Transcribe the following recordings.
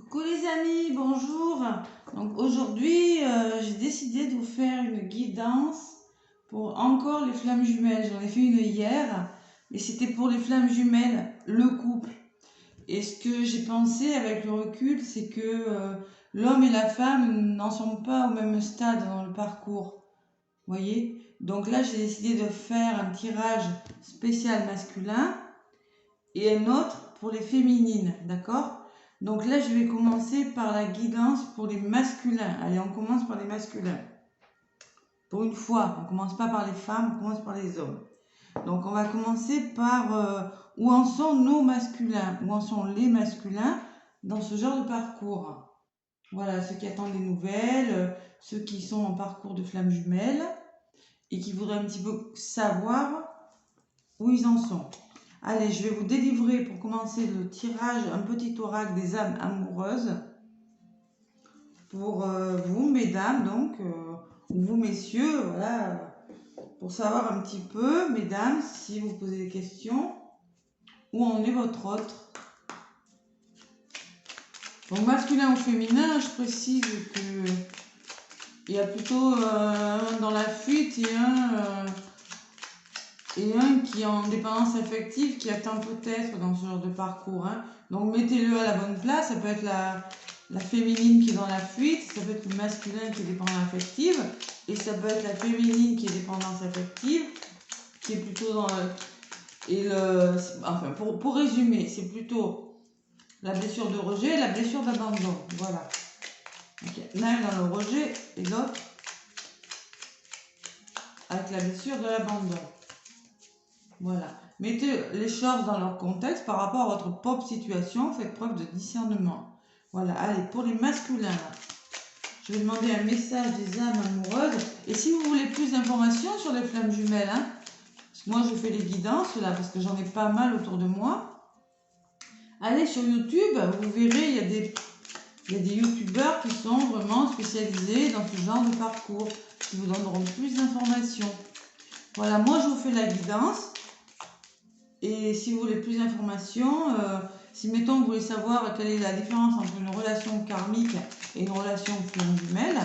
Coucou les amis, bonjour. Donc aujourd'hui, j'ai décidé de vous faire une guidance pour encore les flammes jumelles. J'en ai fait une hier, mais c'était pour les flammes jumelles, le couple. Et ce que j'ai pensé avec le recul, c'est que l'homme et la femme n'en sont pas au même stade dans le parcours. Vous voyez? Donc là, j'ai décidé de faire un tirage spécial masculin et un autre pour les féminines, d'accord? Donc là, je vais commencer par la guidance pour les masculins. Allez, on commence par les masculins. Pour une fois, on ne commence pas par les femmes, on commence par les hommes. Donc on va commencer par où en sont nos masculins, où en sont les masculins dans ce genre de parcours. Voilà, ceux qui attendent des nouvelles, ceux qui sont en parcours de flammes jumelles et qui voudraient un petit peu savoir où ils en sont. Allez, je vais vous délivrer pour commencer le tirage, un petit oracle des âmes amoureuses. Pour vous, mesdames, donc, ou vous, messieurs, voilà, pour savoir un petit peu, mesdames, si vous posez des questions, où en est votre autre. Donc, masculin ou féminin, je précise que il y a plutôt un dans la fuite et un qui est en dépendance affective, qui attend peut-être dans ce genre de parcours. Hein. Donc mettez-le à la bonne place, ça peut être la féminine qui est dans la fuite, ça peut être le masculin qui est dépendant affective, et ça peut être la féminine qui est dépendance affective, qui est plutôt dans enfin, pour résumer, c'est plutôt la blessure de rejet et la blessure d'abandon. Voilà. Donc, l'un dans le rejet et l'autre avec la blessure de l'abandon. Voilà. Mettez les choses dans leur contexte par rapport à votre propre situation. Faites preuve de discernement. Voilà. Allez, pour les masculins, là, je vais demander un message des âmes amoureuses. Et si vous voulez plus d'informations sur les flammes jumelles, hein, parce que moi je fais les guidances là, parce que j'en ai pas mal autour de moi. Allez sur YouTube, vous verrez, il y a des youtubeurs qui sont vraiment spécialisés dans ce genre de parcours, qui vous donneront plus d'informations. Voilà, moi je vous fais la guidance. Et si vous voulez plus d'informations, si mettons vous voulez savoir quelle est la différence entre une relation karmique et une relation flamme jumelle,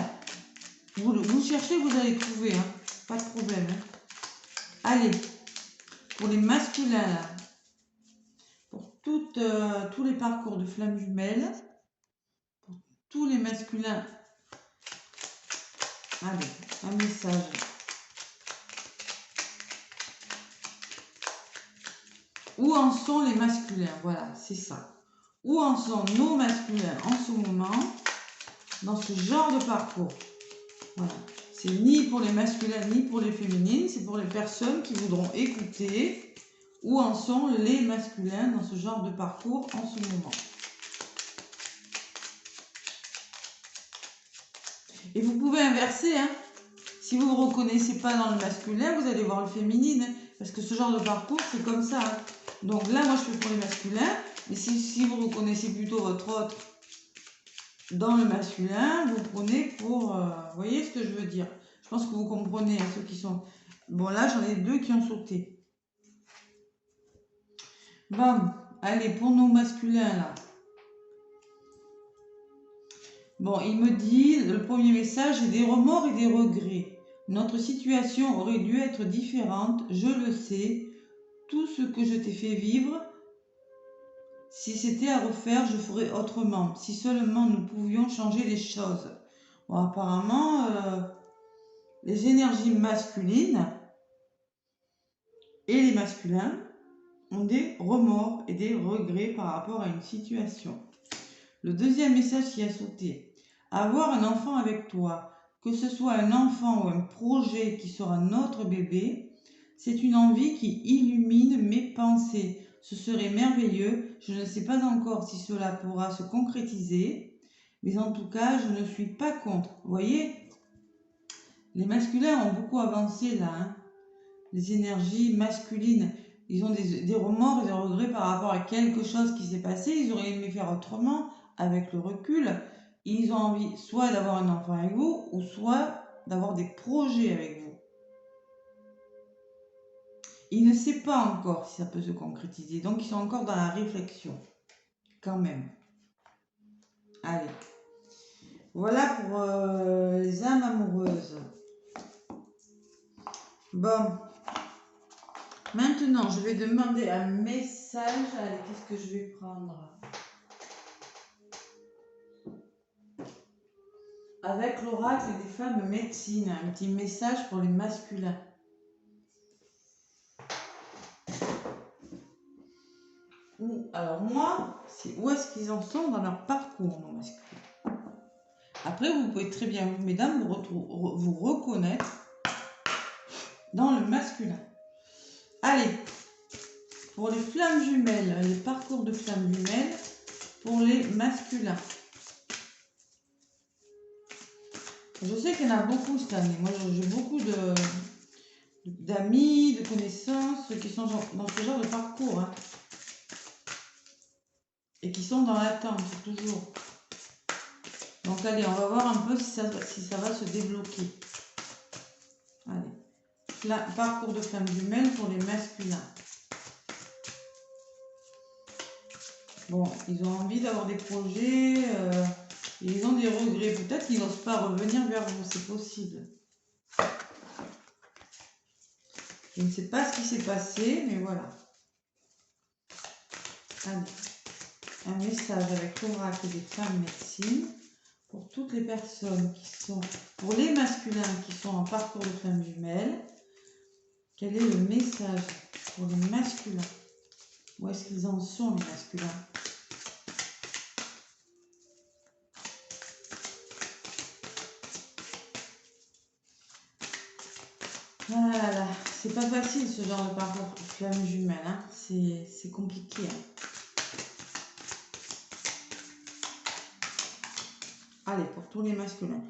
vous cherchez, vous allez trouver, hein, pas de problème. Hein. Allez, pour les masculins, là, pour tous les parcours de flamme jumelle, pour tous les masculins, allez, un message. Où en sont les masculins? Voilà, c'est ça. Où en sont nos masculins en ce moment dans ce genre de parcours? Voilà. C'est ni pour les masculins ni pour les féminines, c'est pour les personnes qui voudront écouter où en sont les masculins dans ce genre de parcours en ce moment. Et vous pouvez inverser, hein. Si vous ne vous reconnaissez pas dans le masculin, vous allez voir le féminin, hein, parce que ce genre de parcours, c'est comme ça. Hein. Donc là, moi, je fais pour les masculins, mais si vous reconnaissez plutôt votre autre dans le masculin, vous prenez pour... vous voyez ce que je veux dire? Je pense que vous comprenez, hein, ceux qui sont... Bon, là, j'en ai deux qui ont sauté. Bon, allez, pour nos masculins, là. Bon, il me dit, le premier message, des remords et des regrets. Notre situation aurait dû être différente, je le sais. Tout ce que je t'ai fait vivre, si c'était à refaire, je ferais autrement. Si seulement nous pouvions changer les choses. Bon, apparemment, les énergies masculines et les masculins ont des remords et des regrets par rapport à une situation. Le deuxième message qui a sauté. Avoir un enfant avec toi, que ce soit un enfant ou un projet qui sera notre bébé, c'est une envie qui illumine mes pensées. Ce serait merveilleux. Je ne sais pas encore si cela pourra se concrétiser, mais en tout cas, je ne suis pas contre. Vous voyez, les masculins ont beaucoup avancé là. Hein. Les énergies masculines, ils ont des remords et des regrets par rapport à quelque chose qui s'est passé. Ils auraient aimé faire autrement avec le recul. Ils ont envie soit d'avoir un enfant avec vous, ou soit d'avoir des projets avec vous. Il ne sait pas encore si ça peut se concrétiser, donc ils sont encore dans la réflexion, quand même. Allez. Voilà pour les âmes amoureuses. Bon. Maintenant, je vais demander un message. Allez, qu'est-ce que je vais prendre? Avec l'oracle des femmes médecines, un petit message pour les masculins. Alors moi, c'est où est-ce qu'ils en sont dans leur parcours, nos masculins. Après, vous pouvez très bien, mesdames, vous reconnaître dans le masculin. Allez, pour les flammes jumelles, les parcours de flammes jumelles, pour les masculins. Je sais qu'il y en a beaucoup cette année. Moi, j'ai beaucoup d'amis, de connaissances qui sont dans ce genre de parcours. Hein. Et qui sont dans l'attente, toujours. Donc, allez, on va voir un peu si ça va se débloquer. Allez. Parcours de flammes jumelles pour les masculins. Bon, ils ont envie d'avoir des projets, ils ont des regrets. Peut-être qu'ils n'osent pas revenir vers vous, c'est possible. Je ne sais pas ce qui s'est passé, mais voilà. Allez. Un message avec l'oracle des femmes médecines pour toutes les personnes qui sont, pour les masculins qui sont en parcours de flammes jumelles. Quel est le message pour les masculins? Où est-ce qu'ils en sont, les masculins? Voilà, c'est pas facile ce genre de parcours de flammes jumelles, hein. C'est compliqué. Hein. Allez, pour tous les masculins.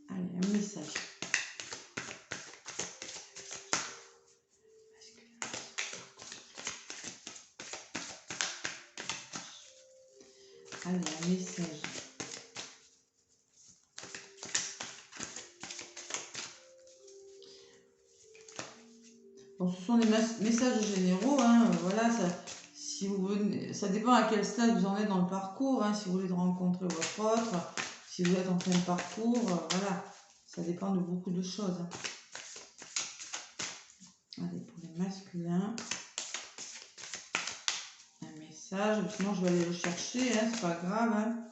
Allez, un message. Allez, un message. Bon, ce sont des messages généraux, hein. Voilà, si vous venez, ça dépend à quel stade vous en êtes dans le parcours, hein. Si vous voulez rencontrer votre autre, si vous êtes en fin de parcours, voilà, ça dépend de beaucoup de choses. Hein. Allez, pour les masculins, un message, sinon je vais aller le chercher, hein, c'est pas grave. Hein.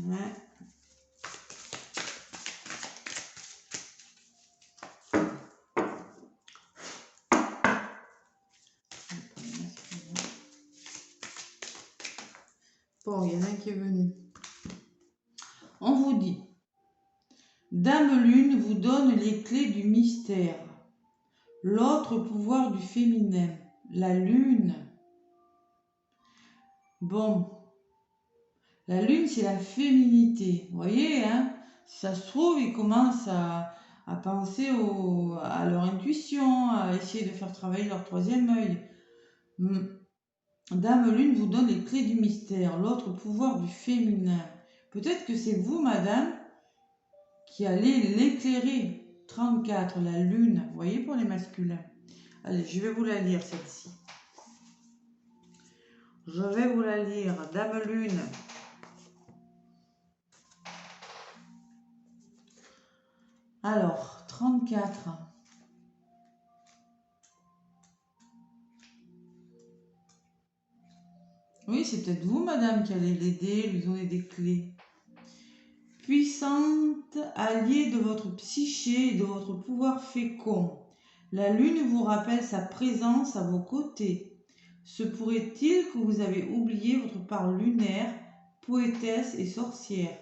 Ouais. Bon, il y en a un qui est venu. On vous dit, Dame Lune vous donne les clés du mystère, l'autre pouvoir du féminin, la Lune. Bon, la Lune, c'est la féminité. Vous voyez, hein, si ça se trouve, ils commencent à penser à leur intuition, à essayer de faire travailler leur troisième œil. Dame Lune vous donne les clés du mystère, l'autre pouvoir du féminin. Peut-être que c'est vous, madame, qui allez l'éclairer. 34, la Lune. Vous voyez, pour les masculins. Allez, je vais vous la lire, celle-ci. Je vais vous la lire. Dame Lune. Alors, 34. Oui, c'est peut-être vous, madame, qui allez l'aider, lui donner des clés. Puissante alliée de votre psyché et de votre pouvoir fécond, la Lune vous rappelle sa présence à vos côtés. Se pourrait-il que vous avez oublié votre part lunaire, poétesse et sorcière?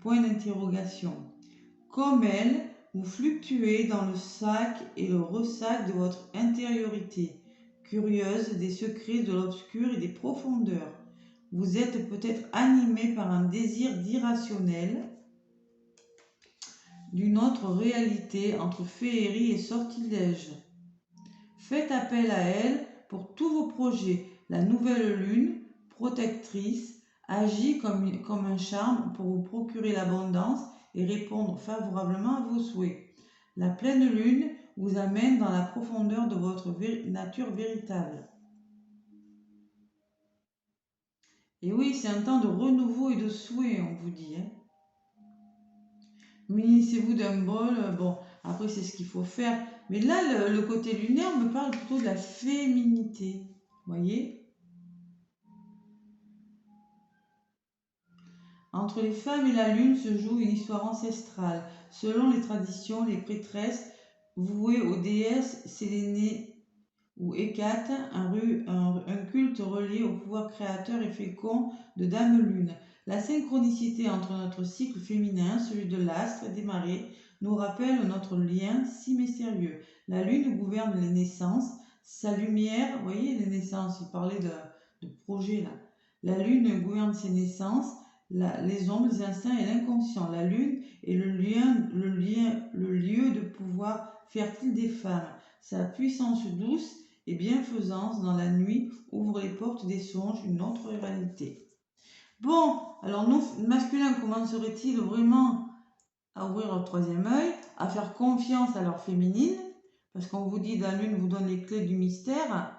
Point d'interrogation. Comme elle, vous fluctuez dans le sac et le ressac de votre intériorité, curieuse des secrets de l'obscur et des profondeurs. Vous êtes peut-être animé par un désir d'irrationnel, d'une autre réalité entre féerie et sortilège. Faites appel à elle pour tous vos projets. La nouvelle lune, protectrice, agit comme un charme pour vous procurer l'abondance et répondre favorablement à vos souhaits. La pleine lune vous amène dans la profondeur de votre nature véritable. Et oui, c'est un temps de renouveau et de souhait, on vous dit. Hein. Munissez-vous d'un bol. Bon, après, c'est ce qu'il faut faire. Mais là, le côté lunaire me parle plutôt de la féminité. Vous voyez? Entre les femmes et la lune se joue une histoire ancestrale. Selon les traditions, les prêtresses vouées aux déesses Sélénées ou Hécate, un culte relié au pouvoir créateur et fécond de Dame Lune. La synchronicité entre notre cycle féminin, celui de l'astre et des marées, nous rappelle notre lien si mystérieux. La Lune gouverne les naissances, sa lumière, vous voyez les naissances, il parlait de projet là. La Lune gouverne ses naissances, les ombres, les instincts et l'inconscient. La Lune est le lieu de pouvoir fertile des femmes. Sa puissance douce et bienfaisance dans la nuit ouvre les portes des songes, une autre réalité. Bon, alors nos masculins commenceraient-ils vraiment à ouvrir leur troisième œil, à faire confiance à leur féminine, parce qu'on vous dit la lune vous donne les clés du mystère.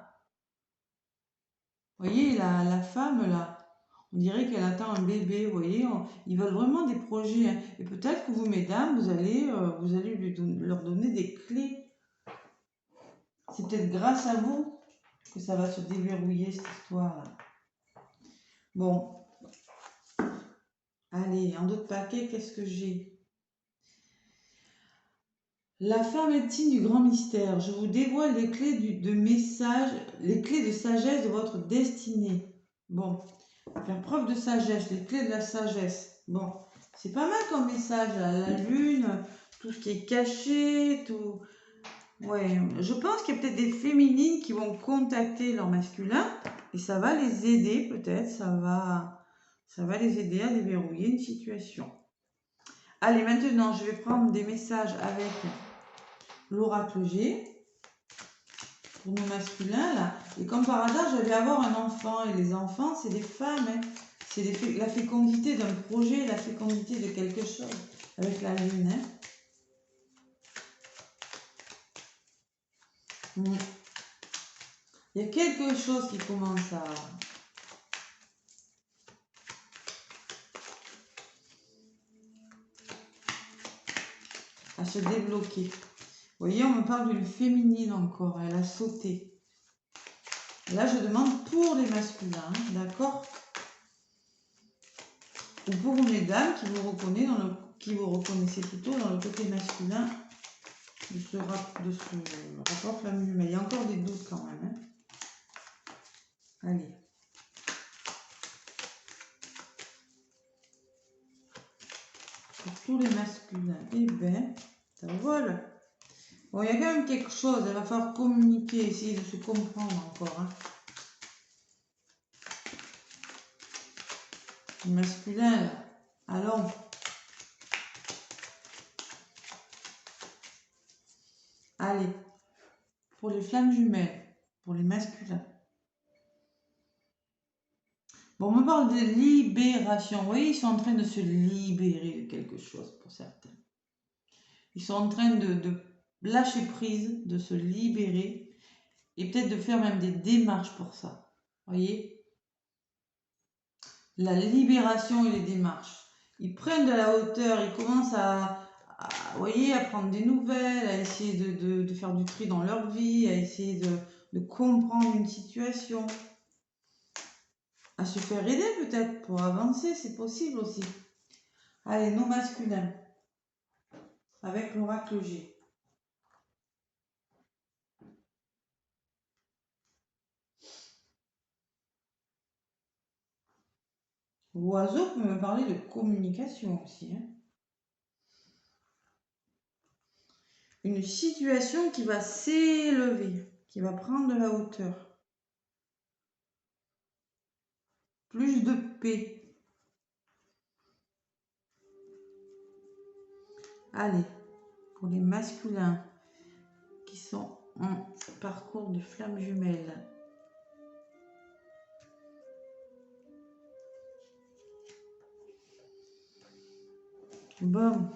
Vous voyez, la femme là, on dirait qu'elle attend un bébé, vous voyez, ils veulent vraiment des projets. Hein. Et peut-être que vous, mesdames, vous allez leur donner des clés. C'est peut-être grâce à vous que ça va se déverrouiller cette histoire-là. Bon. Allez, en d'autres paquets, qu'est-ce que j'ai? La femme intime du grand mystère. Je vous dévoile les clés les clés de sagesse de votre destinée. Bon, faire preuve de sagesse, les clés de la sagesse. Bon, c'est pas mal comme message, là. La lune, tout ce qui est caché, tout... Ouais, je pense qu'il y a peut-être des féminines qui vont contacter leur masculin et ça va les aider peut-être, ça va les aider à déverrouiller une situation. Allez, maintenant, je vais prendre des messages avec l'oracle G pour nos masculins là. Et comme par hasard, je vais avoir un enfant et les enfants, c'est des femmes, hein. C'est la fécondité d'un projet, la fécondité de quelque chose avec la lune. Hein. Il y a quelque chose qui commence à se débloquer. Vous voyez, on me parle d'une féminine encore, elle a sauté. Là, je demande pour les masculins, hein, d'accord? Ou pour vous, mesdames, qui vous reconnaissez plutôt dans le côté masculin de ce rapport flamme jumelle. Il y a encore des doutes quand même. Hein. Allez. Pour tous les masculins, eh ben, ça vole. Bon, il y a quand même quelque chose, il va falloir communiquer, essayer de se comprendre encore. Hein. Le masculin, là, allons. Allez, pour les flammes jumelles, pour les masculins. Bon, on me parle de libération. Vous voyez, ils sont en train de se libérer de quelque chose pour certains. Ils sont en train de lâcher prise, de se libérer et peut-être de faire même des démarches pour ça. Vous voyez? La libération et les démarches. Ils prennent de la hauteur, ils commencent vous voyez, à prendre des nouvelles, à essayer de faire du tri dans leur vie, à essayer de comprendre une situation. À se faire aider peut-être pour avancer, c'est possible aussi. Allez, nos masculins, avec l'oracle G. L'oiseau peut me parler de communication aussi. Hein. Une situation qui va s'élever, qui va prendre de la hauteur. Plus de paix. Allez, pour les masculins qui sont en parcours de flamme jumelle. Bon,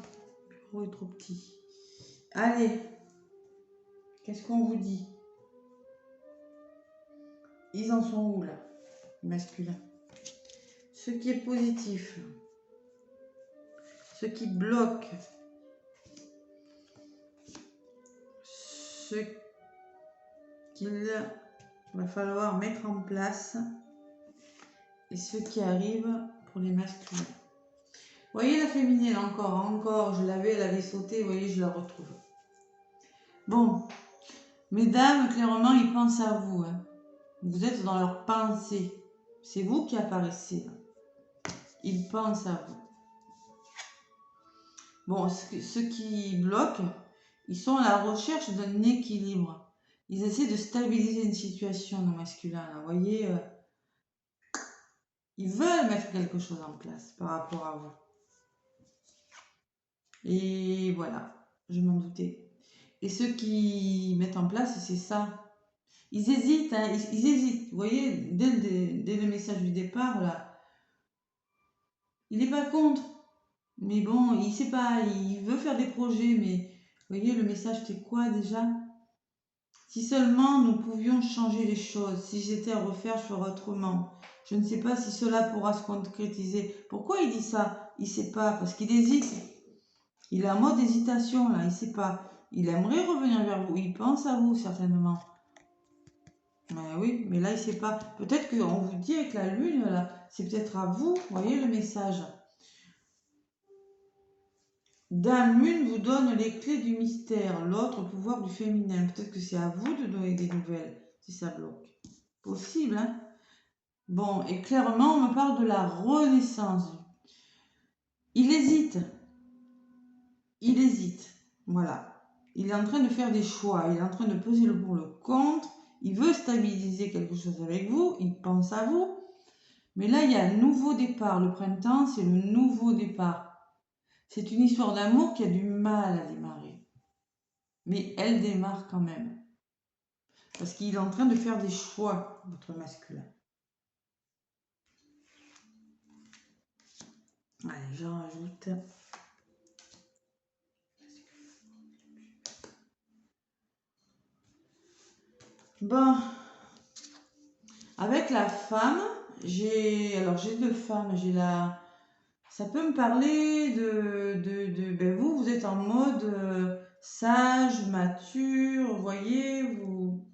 le bureau est trop petit. Allez, qu'est-ce qu'on vous dit? Ils en sont où là, les masculins? ce qui est positif, ce qui bloque, ce qu'il va falloir mettre en place et ce qui arrive pour les masculins. Vous voyez la féminine encore, je l'avais, elle avait sauté, vous voyez, je la retrouve. Bon, mesdames, clairement, ils pensent à vous. Hein. Vous êtes dans leur pensée. C'est vous qui apparaissez. Ils pensent à vous. Bon, ceux qui bloquent, ils sont à la recherche d'un équilibre. Ils essaient de stabiliser une situation non masculin. Vous voyez, ils veulent mettre quelque chose en place par rapport à vous. Et voilà, je m'en doutais. Et ceux qui mettent en place, c'est ça. Ils hésitent, hein, ils hésitent. Vous voyez, dès le message du départ, là, il n'est pas contre. Mais bon, il sait pas, il veut faire des projets, mais vous voyez, le message c'était quoi déjà? Si seulement nous pouvions changer les choses, si j'étais à refaire, je ferais autrement. Je ne sais pas si cela pourra se concrétiser. Pourquoi il dit ça? Il ne sait pas, parce qu'il hésite. Il est en mode hésitation, là, il ne sait pas. Il aimerait revenir vers vous, il pense à vous, certainement. Mais oui, mais là, il ne sait pas. Peut-être qu'on vous dit avec la lune, là, c'est peut-être à vous, vous voyez le message. Dame Lune vous donne les clés du mystère, l'autre pouvoir du féminin. Peut-être que c'est à vous de donner des nouvelles, si ça bloque. Possible, hein? Bon, et clairement, on me parle de la renaissance. Il hésite. Il hésite. Voilà. Il est en train de faire des choix. Il est en train de peser le pour le contre. Il veut stabiliser quelque chose avec vous. Il pense à vous. Mais là, il y a un nouveau départ. Le printemps, c'est le nouveau départ. C'est une histoire d'amour qui a du mal à démarrer. Mais elle démarre quand même. Parce qu'il est en train de faire des choix, votre masculin. Allez, j'en rajoute. Bon. Avec la femme, j'ai deux femmes. J'ai la... Ça peut me parler ben vous êtes en mode sage, mature, vous voyez, vous...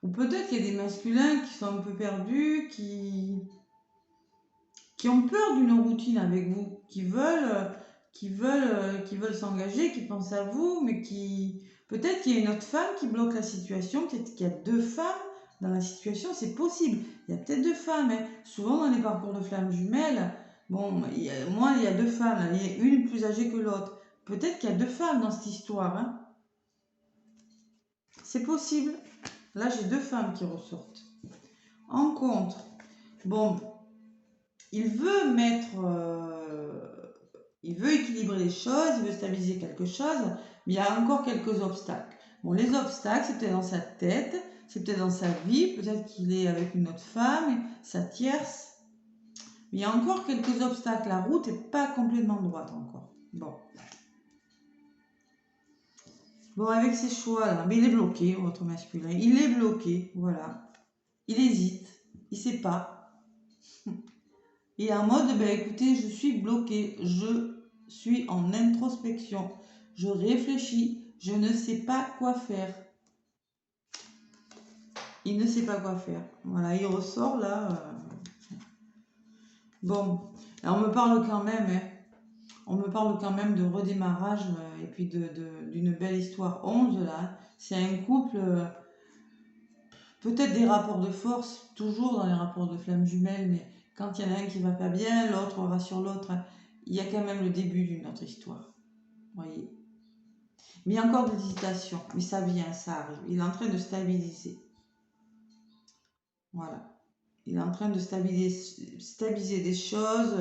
Ou peut-être qu'il y a des masculins qui sont un peu perdus, qui ont peur d'une routine avec vous, qui veulent s'engager, qui pensent à vous, mais qui... Peut-être qu'il y a une autre femme qui bloque la situation, peut-être qu'il y a deux femmes dans la situation, c'est possible. Il y a peut-être deux femmes, hein. Souvent dans les parcours de flammes jumelles, bon, il y a deux femmes, là. Il y a une plus âgée que l'autre. Peut-être qu'il y a deux femmes dans cette histoire, hein. C'est possible. Là, j'ai deux femmes qui ressortent. En contre, bon, il veut équilibrer les choses, il veut stabiliser quelque chose, mais il y a encore quelques obstacles. Bon, les obstacles, c'est peut-être dans sa tête, c'est peut-être dans sa vie, peut-être qu'il est avec une autre femme, sa tierce. Mais il y a encore quelques obstacles, la route n'est pas complètement droite encore. Bon. Bon, avec ses choix-là, mais il est bloqué, votre masculin. Il est bloqué, voilà. Il hésite, il ne sait pas. Il est en mode, ben écoutez, je suis bloqué, je suis en introspection, je réfléchis, je ne sais pas quoi faire. Il ne sait pas quoi faire. Voilà, il ressort là. Bon, là, on me parle quand même, hein. On me parle quand même de redémarrage et puis d'une belle histoire 11 là. C'est un couple, peut-être des rapports de force, toujours dans les rapports de flammes jumelles, mais quand il y en a un qui va pas bien, l'autre rassure l'autre. Il y a quand même le début d'une autre histoire. Voyez. Mais il y a encore de l'hésitation. Mais ça vient, ça arrive. Il est en train de stabiliser. Voilà. Il est en train de stabiliser des choses,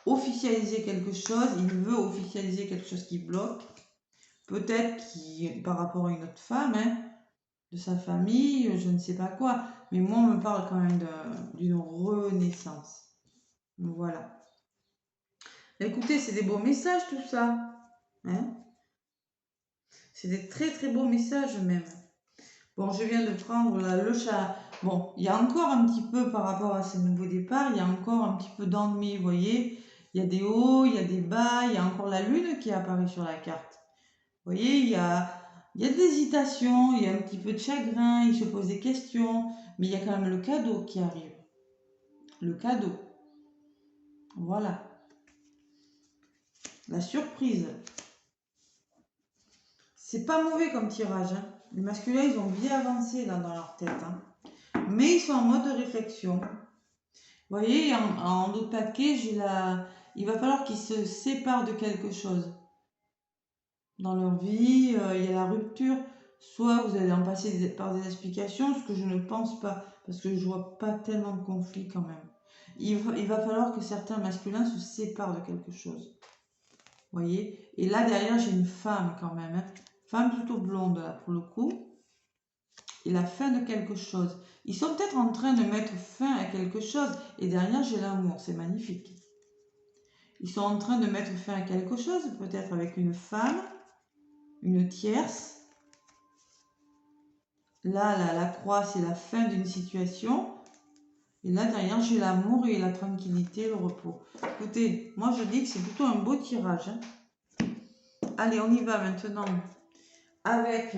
officialiser quelque chose. Il veut officialiser quelque chose qui bloque. Peut-être par rapport à une autre femme, hein, de sa famille, je ne sais pas quoi. Mais moi, on me parle quand même d'une renaissance. Voilà. Écoutez, c'est des beaux messages tout ça. Hein? C'est des très très beaux messages même. Bon, je viens de prendre là, Bon, il y a encore un petit peu par rapport à ce nouveau départ, il y a encore un petit peu d'ennui, vous voyez. Il y a des hauts, il y a des bas, il y a encore la lune qui est apparue sur la carte. Vous voyez, il y a de l'hésitation, il y a un petit peu de chagrin, il se pose des questions, mais il y a quand même le cadeau qui arrive. Le cadeau. Voilà. La surprise. C'est pas mauvais comme tirage. Hein. Les masculins, ils ont bien avancé là dans leur tête. Hein. Mais ils sont en mode de réflexion. Vous voyez, en d'autres paquets, il va falloir qu'ils se séparent de quelque chose. Dans leur vie, il y a la rupture. Soit vous allez en passer par des explications, ce que je ne pense pas, parce que je vois pas tellement de conflits quand même. Il va falloir que certains masculins se séparent de quelque chose. Vous voyez? Et là, derrière, j'ai une femme quand même. Hein. Femme plutôt blonde, là, pour le coup. Et la fin de quelque chose. Ils sont peut-être en train de mettre fin à quelque chose. Et derrière, j'ai l'amour. C'est magnifique. Ils sont en train de mettre fin à quelque chose, peut-être avec une femme, une tierce. Là, la croix, c'est la fin d'une situation. Et là, derrière, j'ai l'amour et la tranquillité, le repos. Écoutez, moi, je dis que c'est plutôt un beau tirage. Hein. Allez, on y va maintenant. Avec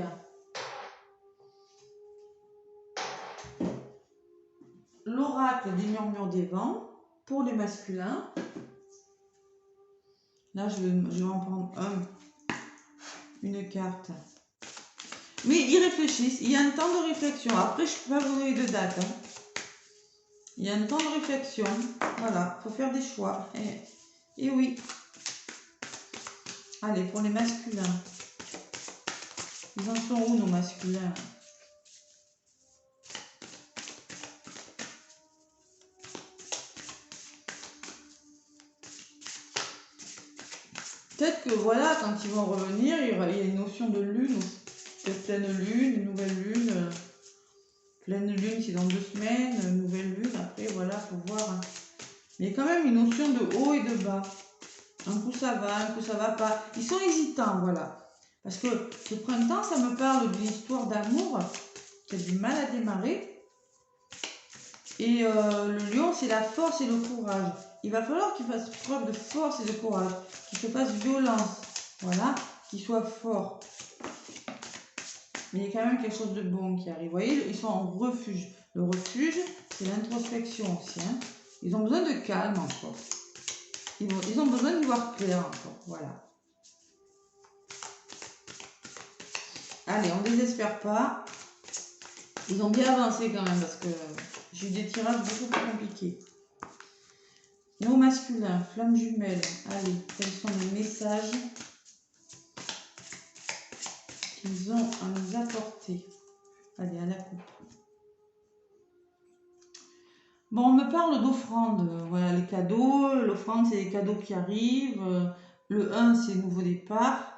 l'oracle des murmures des vents pour les masculins. Là, je vais en prendre une carte. Mais ils réfléchissent. Il y a un temps de réflexion. Après, je ne peux pas vous donner de date. Hein. Il y a un temps de réflexion. Voilà, il faut faire des choix. Et oui. Allez, pour les masculins. Ils en sont où, nos masculins? Peut-être que voilà, quand ils vont revenir, il y a une notion de lune, peut-être pleine lune, une nouvelle lune. Pleine lune, c'est dans 2 semaines, nouvelle lune, après voilà, faut voir. Mais il y a quand même une notion de haut et de bas. Un coup ça va pas. Ils sont hésitants, voilà. Parce que ce printemps, ça me parle d'une histoire d'amour qui a du mal à démarrer. Et le lion, c'est la force et le courage. Il va falloir qu'il fasse preuve de force et de courage, qu'il se fasse violence, voilà, qu'il soit fort. Mais il y a quand même quelque chose de bon qui arrive. Vous voyez, ils sont en refuge. Le refuge, c'est l'introspection aussi. Hein. Ils ont besoin de calme encore. Ils ont besoin d'y voir clair encore. Voilà. Allez, on ne désespère pas. Ils ont bien avancé quand même parce que j'ai eu des tirages beaucoup plus compliqués. Nos masculins, flammes jumelles. Allez, quels sont les messages qu'ils ont à nous apporter? Allez, à la coupe. Bon, on me parle d'offrande. Voilà, les cadeaux. L'offrande, c'est les cadeaux qui arrivent. Le 1, c'est le nouveau départ.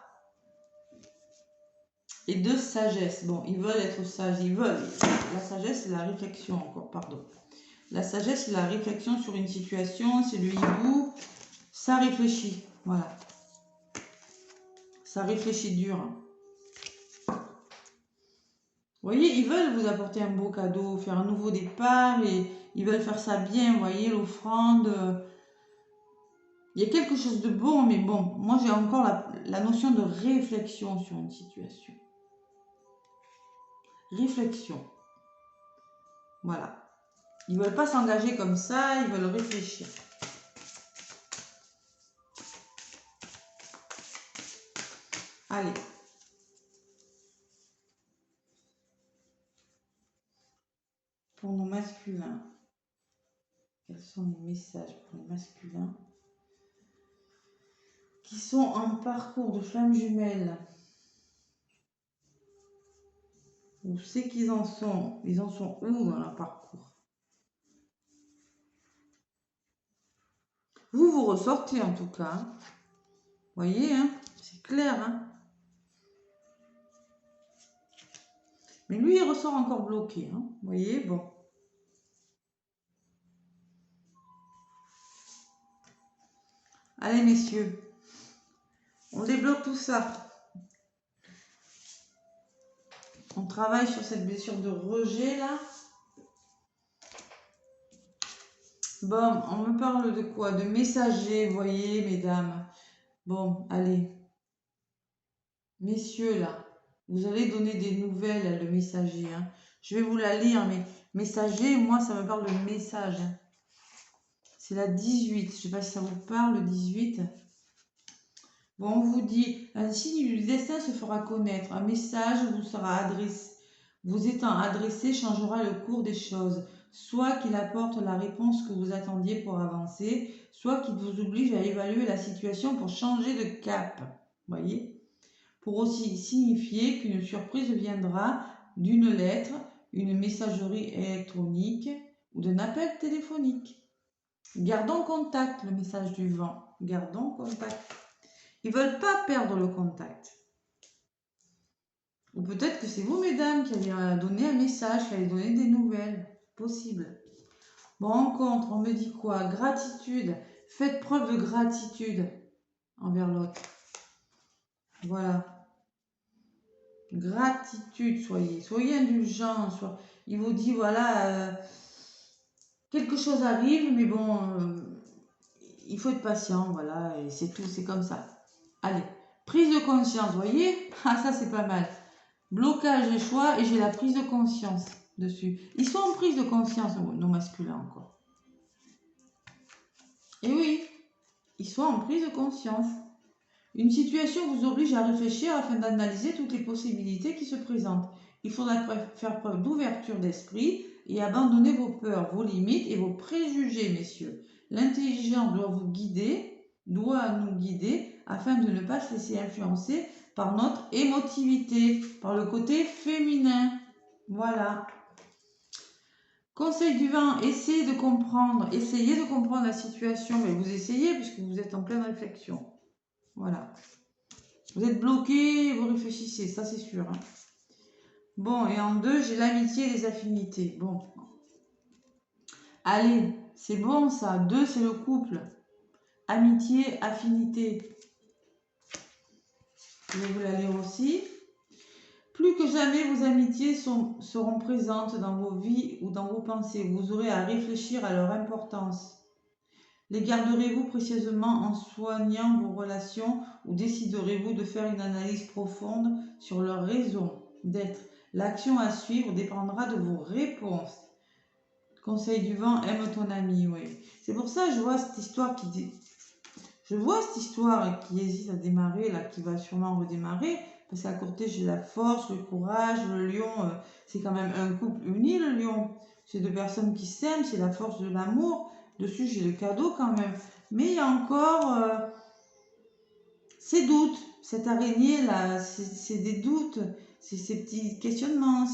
Et 2, sagesse. Bon, ils veulent être sages. Ils veulent. La sagesse, c'est la réflexion encore, pardon. La sagesse, c'est la réflexion sur une situation. C'est le hibou. Ça réfléchit. Voilà. Ça réfléchit dur. Vous voyez, ils veulent vous apporter un beau cadeau, faire un nouveau départ, et ils veulent faire ça bien, vous voyez, l'offrande. Il y a quelque chose de bon, mais bon, moi j'ai encore la notion de réflexion sur une situation. Réflexion. Voilà. Ils ne veulent pas s'engager comme ça, ils veulent réfléchir. Allez. Pour nos masculins, quels sont les messages pour les masculins qui sont en parcours de flammes jumelles? Où c'est qu'ils en sont? Ils en sont où dans leur parcours? Vous ressortez en tout cas. Hein. Vous voyez, hein, c'est clair. Hein. Mais lui, il ressort encore bloqué. Hein. Vous voyez, bon. Allez, messieurs. On débloque tout ça. On travaille sur cette blessure de rejet, là. Bon, on me parle de quoi? De messager, vous voyez, mesdames. Bon, allez. Messieurs, là, vous allez donner des nouvelles à le messager. Hein. Je vais vous la lire, mais messager, moi, ça me parle de message. Hein. C'est la 18. Je ne sais pas si ça vous parle, le 18. Bon, on vous dit, un signe du destin se fera connaître. Un message vous sera adressé. Vous étant adressé changera le cours des choses. Soit qu'il apporte la réponse que vous attendiez pour avancer, soit qu'il vous oblige à évaluer la situation pour changer de cap. Voyez? Pour aussi signifier qu'une surprise viendra d'une lettre, une messagerie électronique ou d'un appel téléphonique. Gardons contact, le message du vent. Gardons contact. Ils ne veulent pas perdre le contact. Ou peut-être que c'est vous, mesdames, qui allez donner un message, qui allez donner des nouvelles. Possible. Bon, rencontre, on me dit quoi? Gratitude. Faites preuve de gratitude envers l'autre. Voilà. Gratitude, soyez indulgents. Il vous dit, voilà, quelque chose arrive, mais bon, il faut être patient, voilà, et c'est tout, c'est comme ça. Allez, prise de conscience, voyez? Ah, ça, c'est pas mal. Blocage des choix, et j'ai la prise de conscience dessus. Ils sont en prise de conscience, nos masculins, encore. Et oui, ils sont en prise de conscience. Une situation vous oblige à réfléchir afin d'analyser toutes les possibilités qui se présentent. Il faudra faire preuve d'ouverture d'esprit et abandonner vos peurs, vos limites et vos préjugés, messieurs. L'intelligence doit nous guider afin de ne pas se laisser influencer par notre émotivité, par le côté féminin. Voilà. Conseil du vent, essayez de comprendre la situation, mais vous essayez puisque vous êtes en pleine réflexion. Voilà. Vous êtes bloqué, vous réfléchissez, ça c'est sûr. Hein. Bon, et en 2, j'ai l'amitié et les affinités. Bon. Allez, c'est bon ça. 2, c'est le couple. Amitié, affinité. Je vais vous la lire aussi. Plus que jamais, vos amitiés seront présentes dans vos vies ou dans vos pensées. Vous aurez à réfléchir à leur importance. Les garderez-vous précieusement en soignant vos relations ou déciderez-vous de faire une analyse profonde sur leur raison d'être? L'action à suivre dépendra de vos réponses. Conseil du vent, aime ton ami, oui. C'est pour ça que je vois cette histoire qui hésite à démarrer, là, qui va sûrement redémarrer. Parce qu'à côté, j'ai la force, le courage, le lion. C'est quand même un couple uni, le lion. C'est deux personnes qui s'aiment, c'est la force de l'amour. Dessus, j'ai le cadeau quand même. Mais il y a encore ces doutes. Cette araignée-là, c'est des doutes. C'est ces petits questionnements.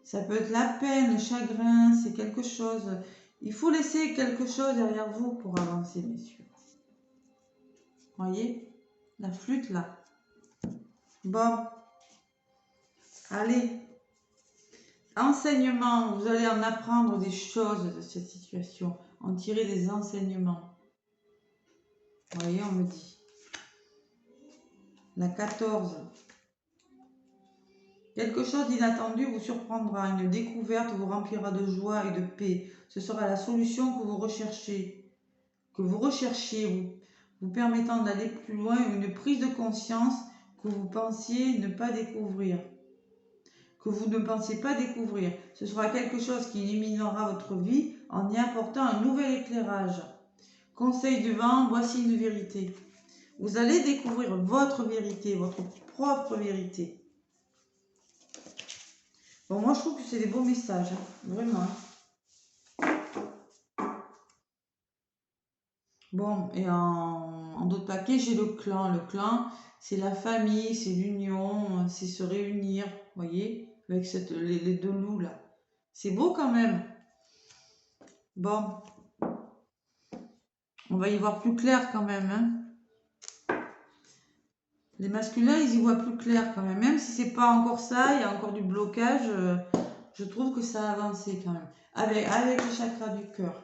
Ça peut être la peine, le chagrin. C'est quelque chose. Il faut laisser quelque chose derrière vous pour avancer, messieurs. Voyez? La flûte, là. Bon. Allez. Enseignement. Vous allez en apprendre des choses de cette situation. En tirer des enseignements. Vous voyez, on me dit. La 14. Quelque chose d'inattendu vous surprendra. Une découverte vous remplira de joie et de paix. Ce sera la solution que vous recherchez. Vous permettant d'aller plus loin, une prise de conscience que vous pensiez ne pas découvrir. Que vous ne pensez pas découvrir. Ce sera quelque chose qui illuminera votre vie en y apportant un nouvel éclairage. Conseil du vent, voici une vérité. Vous allez découvrir votre vérité, votre propre vérité. Bon, moi je trouve que c'est des beaux messages, hein, vraiment. Bon, et en d'autres paquets, j'ai le clan. Le clan, c'est la famille, c'est l'union, c'est se réunir, vous voyez, avec les deux loups là. C'est beau quand même. Bon, on va y voir plus clair quand même. Hein. Les masculins, ils y voient plus clair quand même. Même si c'est pas encore ça, il y a encore du blocage, je trouve que ça a avancé quand même. Avec le chakra du cœur.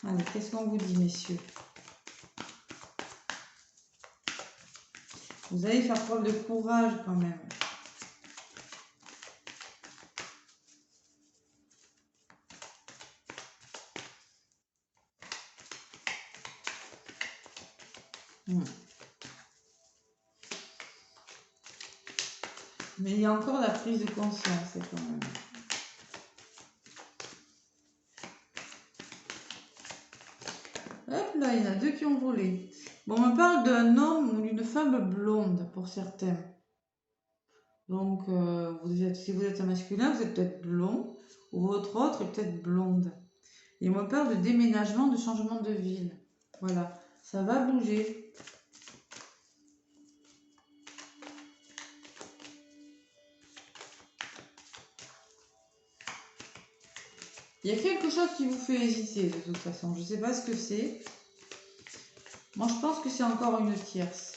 Allez, qu'est-ce qu'on vous dit, messieurs? Vous allez faire preuve de courage quand même. Hmm. Mais il y a encore la prise de conscience quand même. Hop là, il y en a deux qui ont volé. Bon, on me parle d'un homme ou d'une femme blonde pour certains. Donc, si vous êtes un masculin, vous êtes peut-être blond, ou votre autre est peut-être blonde. Et on me parle de déménagement, de changement de ville. Voilà, ça va bouger. Il y a quelque chose qui vous fait hésiter de toute façon. Je ne sais pas ce que c'est. Moi, je pense que c'est encore une tierce.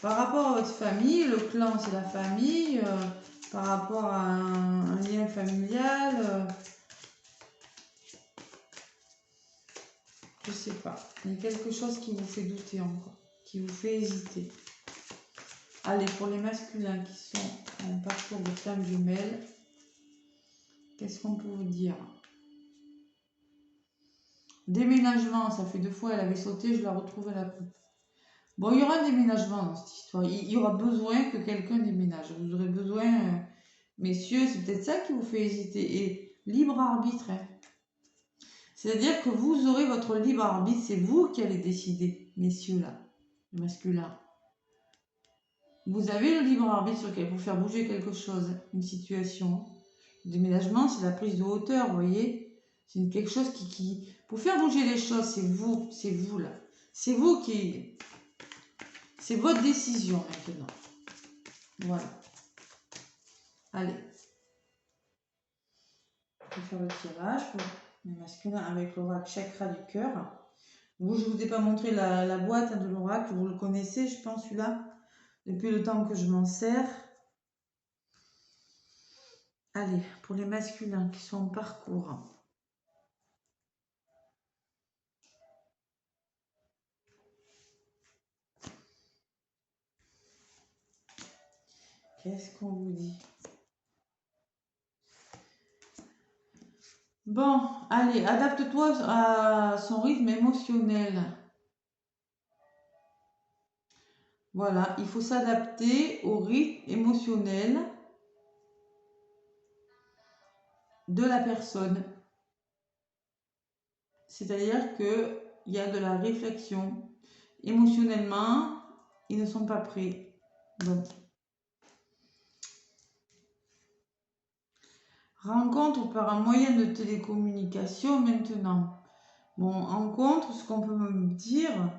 Par rapport à votre famille, le clan, c'est la famille. Par rapport à un lien familial, je sais pas. Il y a quelque chose qui vous fait douter encore, qui vous fait hésiter. Allez, pour les masculins qui sont en parcours de flamme jumelle, qu'est-ce qu'on peut vous dire? Déménagement, ça fait 2 fois, elle avait sauté, je la retrouve à la coupe. Bon, il y aura un déménagement dans cette histoire. Il y aura besoin que quelqu'un déménage. Vous aurez besoin, messieurs, c'est peut-être ça qui vous fait hésiter. Et libre arbitre, hein. C'est-à-dire que vous aurez votre libre arbitre, c'est vous qui allez décider, messieurs là, masculins. Vous avez le libre arbitre pour faire bouger quelque chose, une situation. Le déménagement, c'est la prise de hauteur, vous voyez. C'est quelque chose qui... Pour faire bouger les choses, c'est vous là. C'est vous qui... C'est votre décision maintenant. Voilà. Allez. Je vais faire le tirage pour les masculins avec l'oracle chakra du cœur. Vous, je ne vous ai pas montré la boîte de l'oracle, vous le connaissez, je pense, celui-là, depuis le temps que je m'en sers. Allez, pour les masculins qui sont en parcours. Qu'est-ce qu'on vous dit? Bon, allez, adapte-toi à son rythme émotionnel. Voilà, il faut s'adapter au rythme émotionnel de la personne. C'est-à-dire qu'il y a de la réflexion. Émotionnellement, ils ne sont pas prêts. Donc, rencontre par un moyen de télécommunication maintenant. Bon, en contre, ce qu'on peut me dire,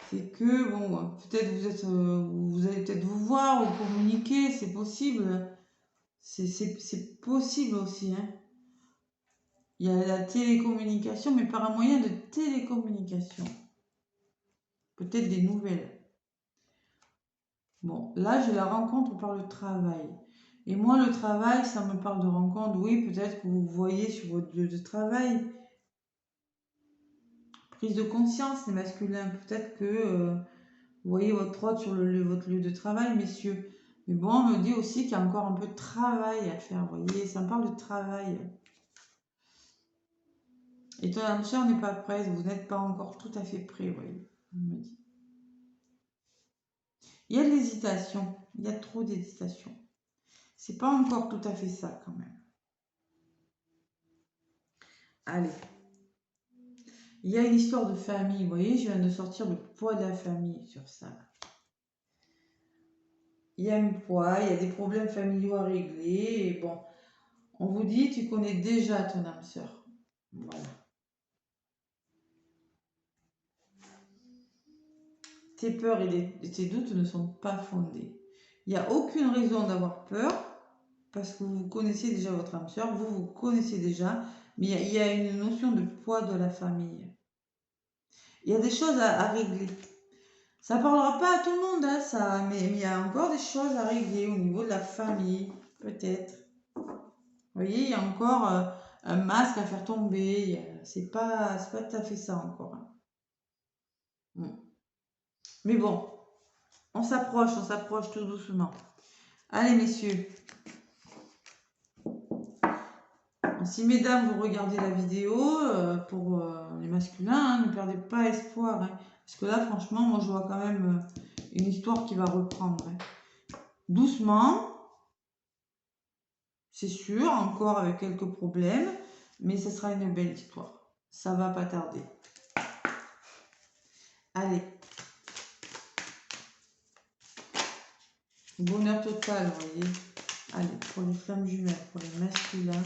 c'est que, bon, peut-être vous allez peut-être vous voir ou communiquer, c'est possible. C'est possible aussi, hein. Il y a la télécommunication, mais par un moyen de télécommunication. Peut-être des nouvelles. Bon, là, j'ai la rencontre par le travail. Et moi, le travail, ça me parle de rencontre. Oui, peut-être que vous voyez sur votre lieu de travail. Prise de conscience, les masculins. Peut-être que vous voyez votre autre sur votre lieu de travail, messieurs. Mais bon, on me dit aussi qu'il y a encore un peu de travail à faire. Vous voyez, ça me parle de travail. Et ton âme sœur n'est pas prête. Vous n'êtes pas encore tout à fait prêt, vous voyez. On me dit. Il y a de l'hésitation. Il y a trop d'hésitation. C'est pas encore tout à fait ça, quand même. Allez. Il y a une histoire de famille, vous voyez, je viens de sortir le poids de la famille sur ça. Il y a un poids, il y a des problèmes familiaux à régler, et bon, on vous dit, tu connais déjà ton âme sœur. Voilà. Tes peurs et tes doutes ne sont pas fondés. Il n'y a aucune raison d'avoir peur, parce que vous connaissez déjà votre âme sœur, vous connaissez déjà, mais il y a une notion de poids de la famille. Il y a des choses à régler. Ça ne parlera pas à tout le monde, hein, ça, mais il y a encore des choses à régler au niveau de la famille, peut-être. Vous voyez, il y a encore un masque à faire tomber. C'est pas tout à fait ça encore, hein. Mais bon, on s'approche tout doucement. Allez, messieurs. Si mesdames, vous regardez la vidéo, pour les masculins, hein, ne perdez pas espoir. Hein, parce que là, franchement, moi, je vois quand même une histoire qui va reprendre. Hein. Doucement, c'est sûr, encore avec quelques problèmes, mais ce sera une belle histoire. Ça va pas tarder. Allez. Bonheur total, vous voyez. Allez, pour les flammes jumelles, pour les masculins.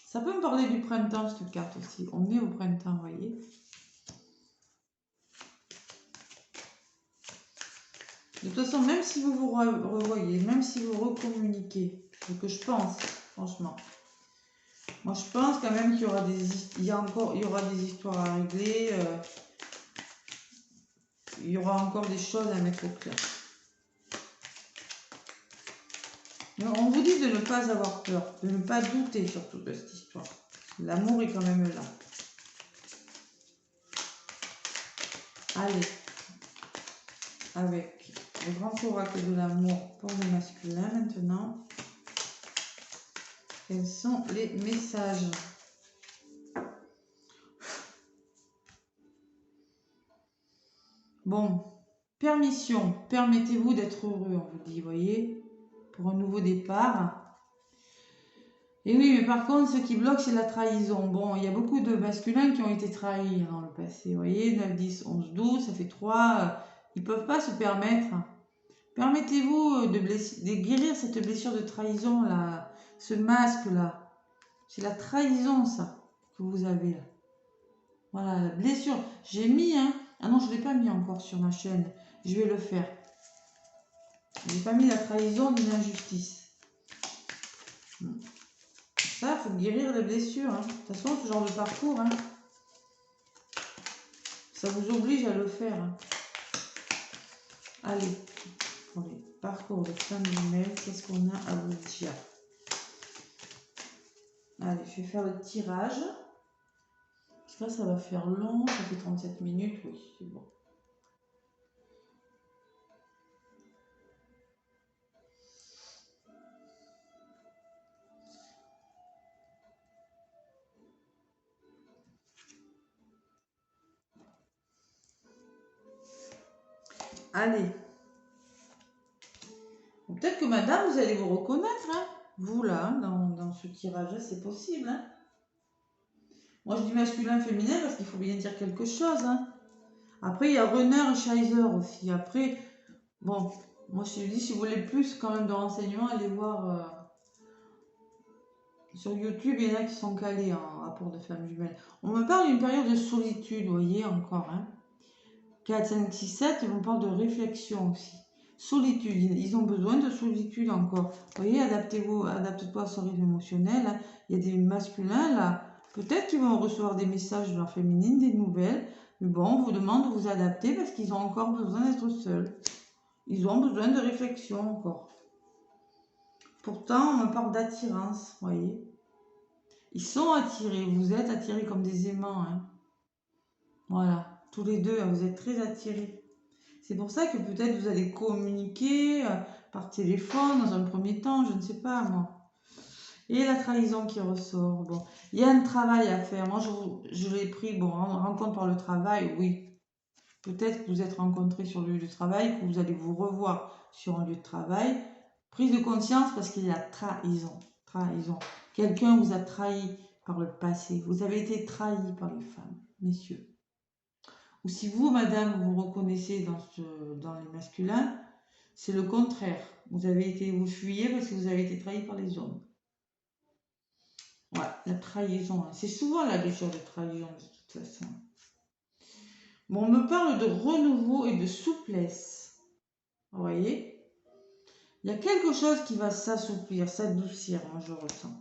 Ça peut me parler du printemps, cette carte aussi. On est au printemps, vous voyez. De toute façon, même si vous vous revoyez, même si vous recommuniquez, ce que je pense, franchement. Moi, je pense quand même qu'il y aura des histoires à régler. Il y aura encore des choses à mettre au clair. Mais on vous dit de ne pas avoir peur, de ne pas douter surtout de cette histoire. L'amour est quand même là. Allez, avec le grand oracle de l'amour pour le masculin maintenant. Quels sont les messages? Bon, permission, permettez-vous d'être heureux, on vous dit, vous voyez, pour un nouveau départ. Et oui, mais par contre, ce qui bloque, c'est la trahison. Bon, il y a beaucoup de masculins qui ont été trahis dans le passé, vous voyez, 9, 10, 11, 12, ça fait 3, ils ne peuvent pas se permettre. Permettez-vous de guérir cette blessure de trahison, là, ce masque-là. C'est la trahison, ça, que vous avez là. Voilà, la blessure. J'ai mis, hein. Ah non, je ne l'ai pas mis encore sur ma chaîne. Je vais le faire. Je n'ai pas mis la trahison ni l'injustice. Ça, il faut guérir les blessures. Hein. De toute façon, ce genre de parcours, hein, ça vous oblige à le faire. Hein. Allez, pour les parcours de flammes jumelles, qu'est-ce qu'on a à vous dire? Allez, je vais faire le tirage. Là, ça va faire long, ça fait 37 minutes, oui, c'est bon. Allez. Peut-être que madame, vous allez vous reconnaître, hein, vous là, dans ce tirage-là, c'est possible. Hein. Moi, je dis masculin, féminin, parce qu'il faut bien dire quelque chose. Hein. Après, il y a runner et chaser aussi. Après, bon, moi, je dis, si vous voulez plus quand même de renseignements, allez voir sur YouTube, il y en a qui sont calés en rapport de flammes jumelles. On me parle d'une période de solitude, vous voyez, encore. Hein. 4, 5, 6, 7, et on parle de réflexion aussi. Solitude, ils ont besoin de solitude encore. Vous voyez, adaptez-toi à son rythme émotionnel. Hein. Il y a des masculins là, peut-être qu'ils vont recevoir des messages de leur féminine, des nouvelles. Mais bon, on vous demande de vous adapter parce qu'ils ont encore besoin d'être seuls. Ils ont besoin de réflexion encore. Pourtant, on me parle d'attirance, vous voyez. Ils sont attirés, vous êtes attirés comme des aimants. Hein. Voilà, tous les deux, vous êtes très attirés. C'est pour ça que peut-être vous allez communiquer par téléphone dans un premier temps, je ne sais pas moi. Et la trahison qui ressort. Bon, il y a un travail à faire. Moi, je l'ai pris, bon, rencontre par le travail, oui. Peut-être que vous êtes rencontrés sur le lieu de travail, que vous allez vous revoir sur un lieu de travail. Prise de conscience parce qu'il y a trahison. Trahison. Quelqu'un vous a trahi par le passé. Vous avez été trahi par les femmes, messieurs. Ou si vous, madame, vous reconnaissez dans les masculins, c'est le contraire. Vous fuyez parce que vous avez été trahi par les hommes. Ouais, la trahison. C'est souvent la blessure de trahison de toute façon. Bon, on me parle de renouveau et de souplesse. Vous voyez? Il y a quelque chose qui va s'assouplir, s'adoucir, moi je ressens.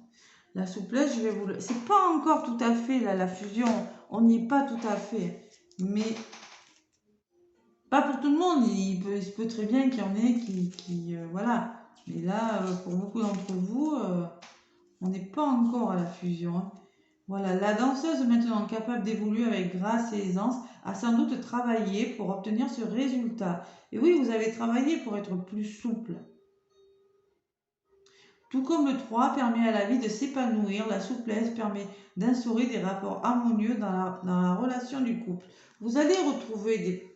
La souplesse, je vais vous le... C'est pas encore tout à fait, là, la fusion. On n'y est pas tout à fait. Mais... Pas pour tout le monde, il se peut très bien qu'il y en ait qui voilà. Mais là, pour beaucoup d'entre vous, on n'est pas encore à la fusion. Hein. Voilà, la danseuse maintenant capable d'évoluer avec grâce et aisance a sans doute travaillé pour obtenir ce résultat. Et oui, vous avez travaillé pour être plus souple. Tout comme le 3 permet à la vie de s'épanouir, la souplesse permet d'instaurer des rapports harmonieux dans la relation du couple. Vous allez retrouver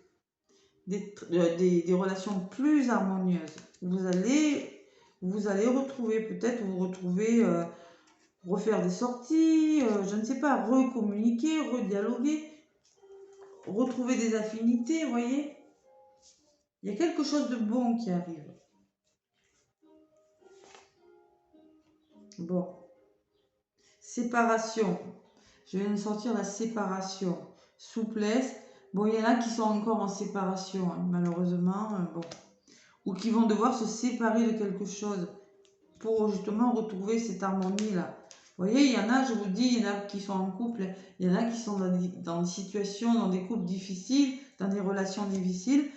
des relations plus harmonieuses. Vous allez retrouver, peut-être vous retrouvez, refaire des sorties, je ne sais pas, recommuniquer, redialoguer, retrouver des affinités, vous voyez. Il y a quelque chose de bon qui arrive. Bon. Séparation. Je viens de sortir la séparation. Souplesse. Bon, il y en a qui sont encore en séparation, hein, malheureusement. Bon. Ou qui vont devoir se séparer de quelque chose pour justement retrouver cette harmonie-là. Vous voyez, il y en a, je vous dis, il y en a qui sont en couple, il y en a qui sont dans des situations, dans des couples difficiles, dans des relations difficiles.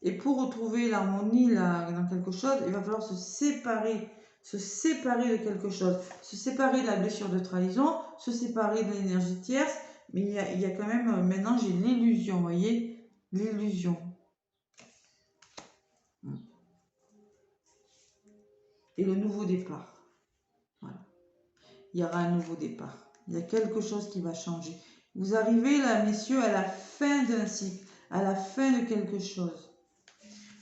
Et pour retrouver l'harmonie là, dans quelque chose, il va falloir se séparer de quelque chose, se séparer de la blessure de trahison, se séparer de l'énergie tierce. Mais il y a quand même, maintenant j'ai l'illusion, vous voyez, l'illusion. Et le nouveau départ. Voilà. Il y aura un nouveau départ. Il y a quelque chose qui va changer. Vous arrivez là, messieurs, à la fin d'un cycle, à la fin de quelque chose.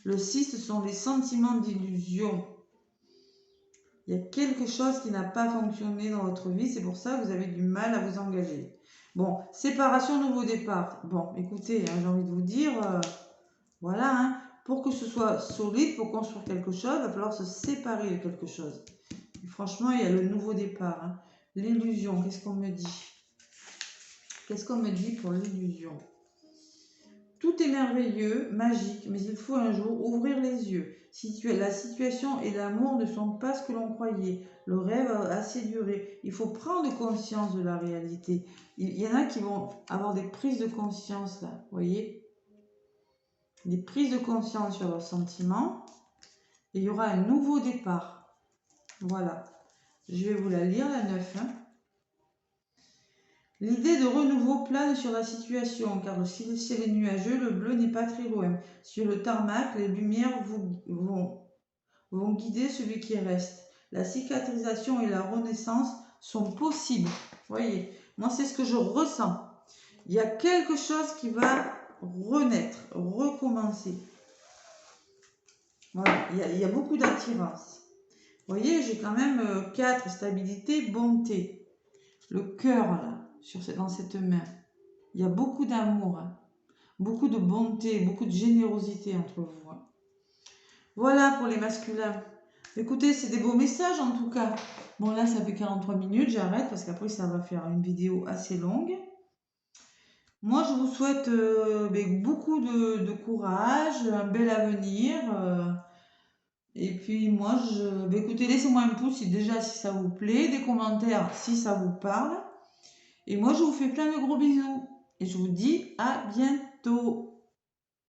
Le 6, ce sont les sentiments d'illusion. Il y a quelque chose qui n'a pas fonctionné dans votre vie. C'est pour ça que vous avez du mal à vous engager. Bon, séparation, nouveau départ. Bon, écoutez, hein, j'ai envie de vous dire, voilà, hein, pour que ce soit solide, pour construire quelque chose, il va falloir se séparer de quelque chose. Et franchement, il y a le nouveau départ. Hein. L'illusion, qu'est-ce qu'on me dit? Qu'est-ce qu'on me dit pour l'illusion? Tout est merveilleux, magique, mais il faut un jour ouvrir les yeux. La situation et l'amour ne sont pas ce que l'on croyait. Le rêve a assez duré. Il faut prendre conscience de la réalité. Il y en a qui vont avoir des prises de conscience là, vous voyez? Des prises de conscience sur leurs sentiments. Et il y aura un nouveau départ. Voilà. Je vais vous la lire, la 9. Hein. L'idée de renouveau plane sur la situation, car si le ciel est nuageux, le bleu n'est pas très loin. Sur le tarmac, les lumières vont guider celui qui reste. La cicatrisation et la renaissance sont possibles. Voyez, moi c'est ce que je ressens. Il y a quelque chose qui va renaître, recommencer. Voilà, il y a beaucoup d'attirance. Vous voyez, j'ai quand même 4, stabilité, bonté. Le cœur là. Dans cette main. Il y a beaucoup d'amour, hein. Beaucoup de bonté, beaucoup de générosité entre vous. Hein. Voilà pour les masculins. Écoutez, c'est des beaux messages en tout cas. Bon là, ça fait 43 minutes, j'arrête parce qu'après ça va faire une vidéo assez longue. Moi, je vous souhaite beaucoup de courage, un bel avenir. Et puis moi, écoutez, laissez-moi un pouce si ça vous plaît, des commentaires si ça vous parle. Et moi, je vous fais plein de gros bisous. Et je vous dis à bientôt.